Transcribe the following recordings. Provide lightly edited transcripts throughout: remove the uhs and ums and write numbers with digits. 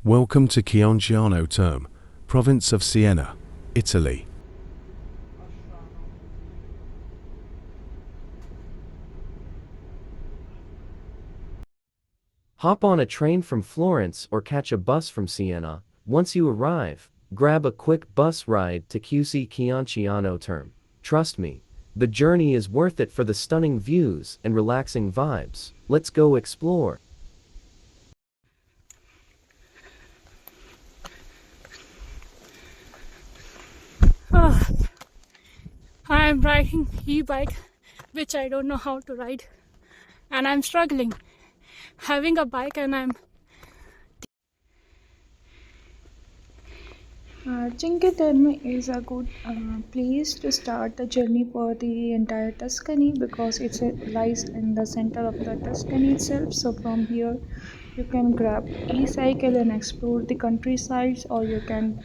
Welcome to Chioggiano Terme, province of Siena, Italy. Hop on a train from Florence or catch a bus from Siena. Once you arrive, grab a quick bus ride to Chioggiano Terme. Trust me, the journey is worth it for the stunning views and relaxing vibes. Let's go explore. Ah, I am riding e-bike, which I don't know how to ride, and I'm struggling. Having a bike and I'm Cinque Terme is a good place to start the journey for the entire Tuscany because it lies in the center of the Tuscany itself. So from here, you can grab e-cycle and explore the countrysides, or you can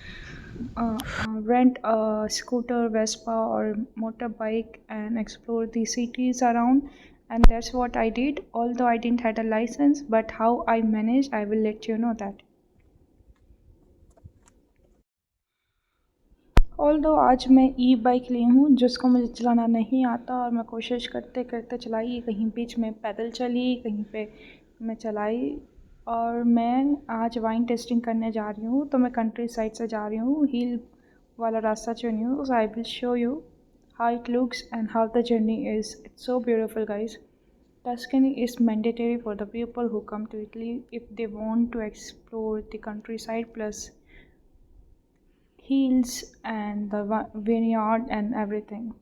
rent a scooter, Vespa, or motorbike and explore the cities around. And that's what I did. Although I didn't had a license, but how I managed, I will let you know that. Although आज मैं ई bike ली हूँ जिसको मुझे चलाना नहीं आता और मैं कोशिश करते करते चलाई, कहीं बीच में पैदल चली, कहीं पे मैं चलाई। और मैं आज वाइन टेस्टिंग करने जा रही हूँ, तो मैं कंट्री साइड से जा रही हूँ, हिल वाला रास्ता चुनी हूँ। So I will show you how it looks and how the journey is. It's so beautiful guys. Tuscany is mandatory for the people who come to Italy if they want to explore the countryside plus hills and the vineyard and everything.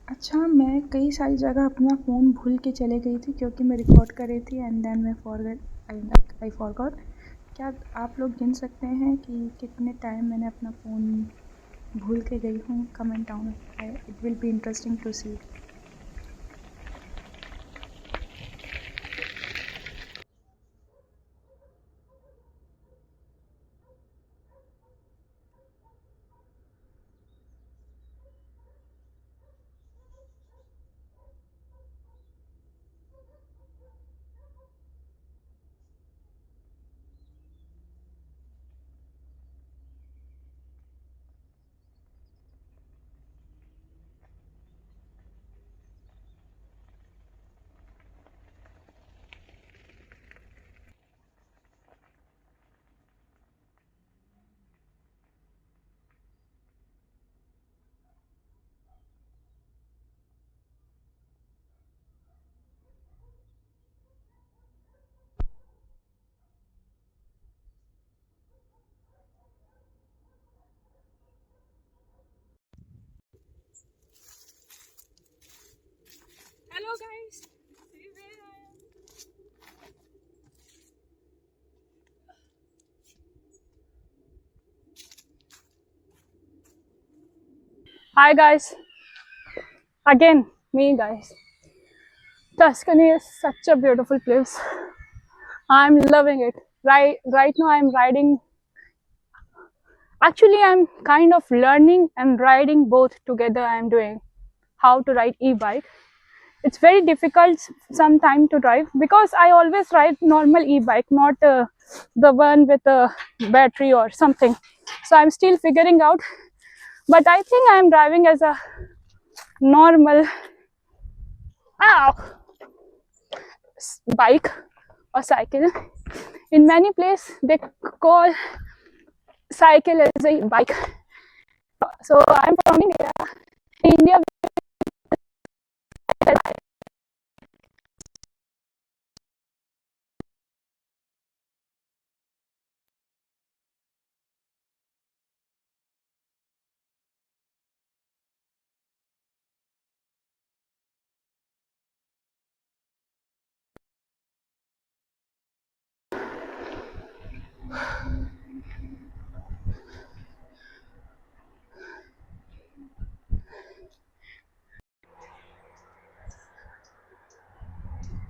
अच्छा, मैं कई सारी जगह अपना phone भूल के चले गई थी क्योंकि मैं रिकॉर्ड कर रही थी एंड देन मैं आई फॉरगॉट। क्या आप लोग गिन सकते हैं कि कितने टाइम मैंने अपना फ़ोन भूल के गई हूँ? Comment down, it will be interesting to see. hello guys. See where I am. Hi guys, again me guys. Tuscany is such a beautiful place. I'm loving it. Right now I'm riding. Actually, I'm kind of learning and riding both together. I'm doing how to ride e-bike. It's very difficult sometime to drive because I always ride normal e-bike, not the one with a battery or something. So I'm still figuring out, but I think I'm driving as a normal bike or cycle. In many places they call cycle as a bike. So I'm from India. India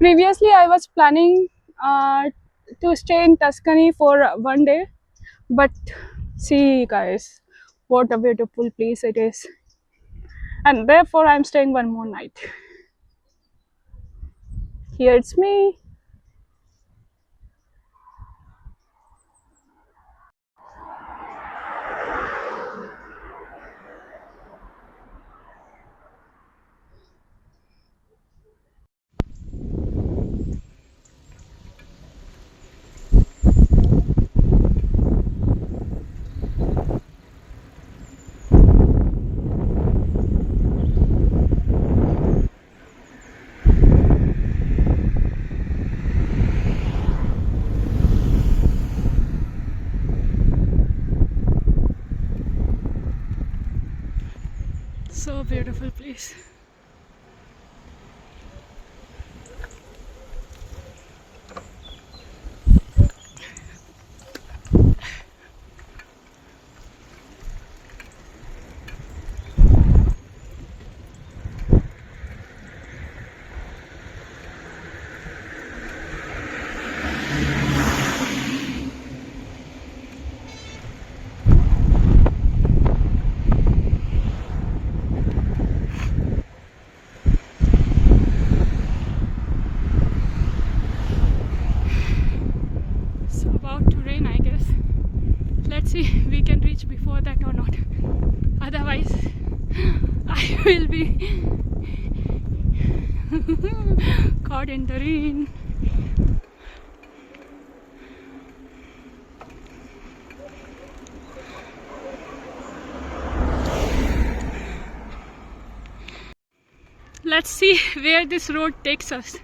Previously, I was planning to stay in Tuscany for one day, but see, guys, what a beautiful place it is, and therefore I'm staying one more night. Here it's me. So beautiful place. It's about to rain, I guess. Let's see if we can reach before that or not. Otherwise, I will be caught in the rain. Let's see where this road takes us.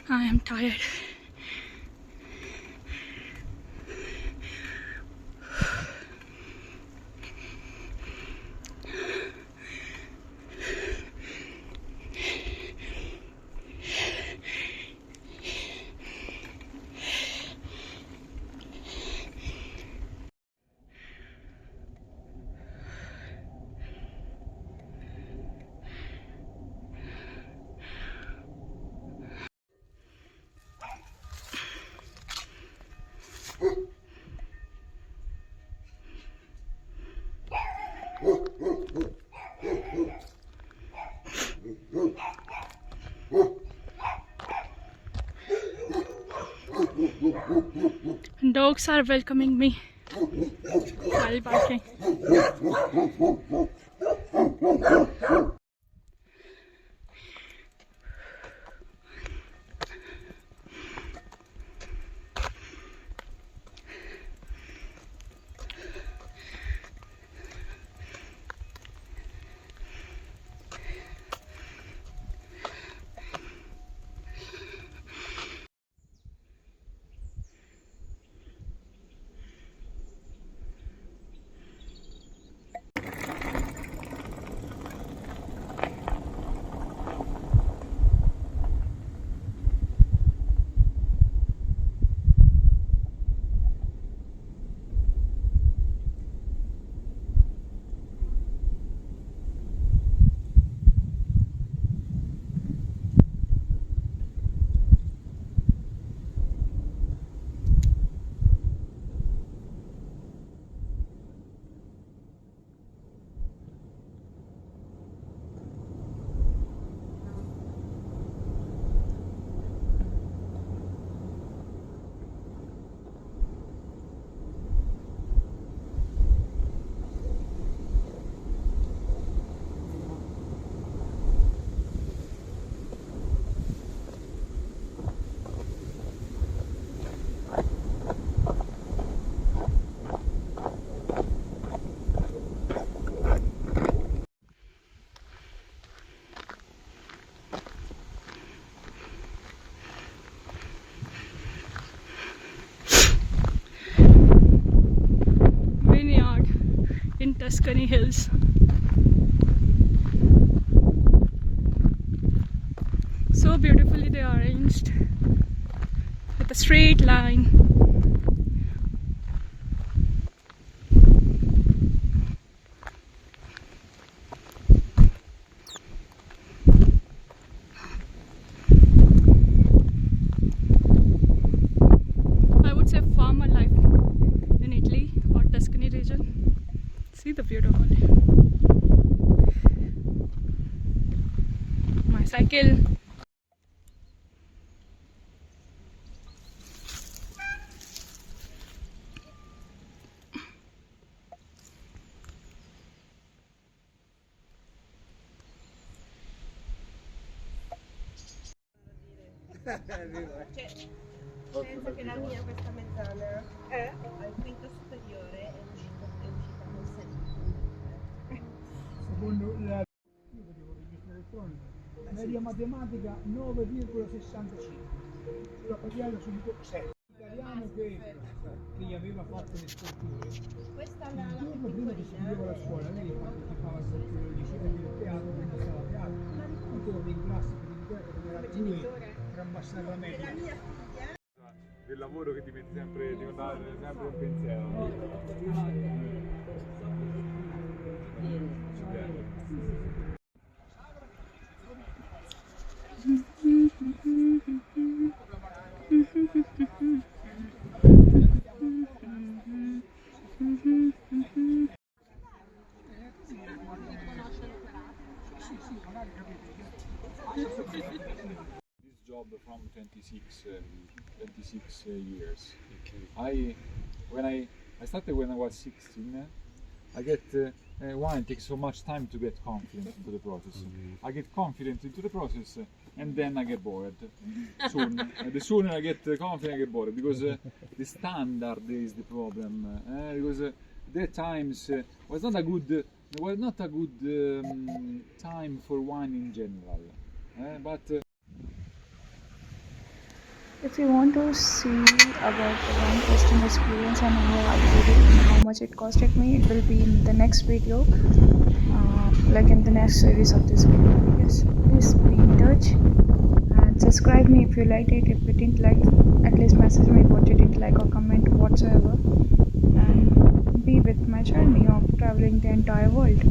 I am tired. Dogs are welcoming me while barking. Tuscany hills. So beautifully they are arranged with a straight line. I would say farmer life in Italy or Tuscany region. See the beautiful. My cycle. Penso che la mia questa mezzana al quinto superiore è uscita con 7. Secondo la io vedevo registro elettronico, media matematica 9,65, sulla pagina subito 7. Italiano che gli aveva fatto le sculture. Questa Il giorno prima che si chiudeva la scuola, lei infatti fava il liceo del teatro, quindi stava a teatro. Un giorno in classe per il era 2 per abbassare la media. Del lavoro che ti mette sempre, ti fa sempre un pensiero. This job from 26 years. Okay. When I started when I was 16. I get wine takes so much time to get confident into the process. I get confident into the process and then I get bored soon. The sooner I get confident, I get bored because the standard is the problem. Because that times was not a good time for wine in general. But If you want to see about the wine tasting experience and how I did it and how much it costed me, it will be in the next video, like in the next series of this video. Yes, please be in touch and subscribe me if you liked it. If you didn't like, at least message me what you didn't like or comment whatsoever, and be with my journey of traveling the entire world.